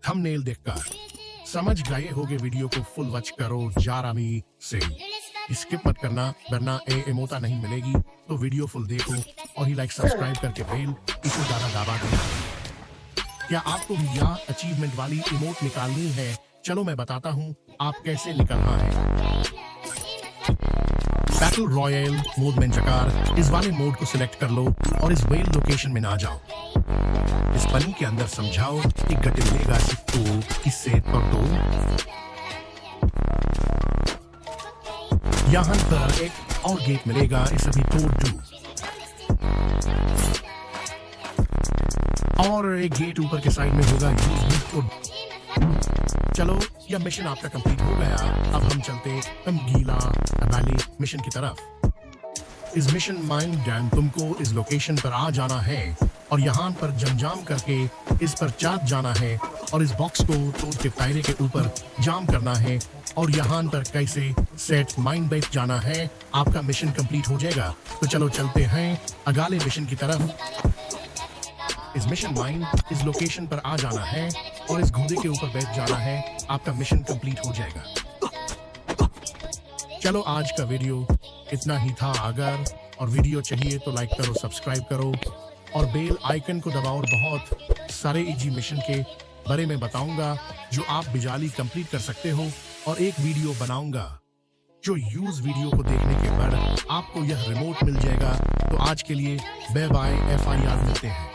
Thumbnail देखकर समझ गए होगे वीडियो को फुल वॉच करो जारामी से। स्किप मत करना वरना एमोता नहीं मिलेगी। तो वीडियो फुल देखो और ही लाइक सब्सक्राइब करके बेल इसे ज्यादा दबा दो। क्या आपको भी यह अचीवमेंट वाली इमोट निकालनी है? चलो मैं बताता हूँ आप कैसे निकलना है। बैटल रॉयल मोड में जाकर इस वाले मोड को सिलेक्ट कर लो और इस वेल लोकेशन में ना जाओ। इस पन्नी के अंदर समझाओ एक गटे मिलेगा तो इससे पकड़ो। यहाँ पर एक और गेट मिलेगा, इसे भी तोड़ दो और एक गेट ऊपर के साइड में होगा चलो यह मिशन आपका कंप्लीट हो गया। अब हम चलते हम गीला वाली मिशन की तरफ। इस मिशन माइन डैम तुमको इस लोकेशन पर आ जाना है और यहाँ पर जम करके इस पर चाट जाना है और इस बॉक्स को तोड़ के पैरे के ऊपर जाम करना है और यहाँ पर कैसे सेट माइन बैठ जाना है। आपका मिशन कंप्लीट हो जाएगा। तो चलो चलते हैं अगले मिशन की तरफ। इस मिशन माइन इस लोकेशन पर आ जाना है और इस घोड़े के ऊपर बैठ जाना है। आपका मिशन कंप्लीट हो जाएगा। चलो आज का वीडियो इतना ही था। अगर और वीडियो चाहिए तो लाइक करो, सब्सक्राइब करो और बेल आइकन को दबाओ। और बहुत सारे इजी मिशन के बारे में बताऊंगा जो आप बिजाली कंप्लीट कर सकते हो और एक वीडियो बनाऊंगा जो यूज वीडियो को देखने के बाद आपको यह रिमोट मिल जाएगा। तो आज के लिए बाय बाय, FIR मिलते हैं।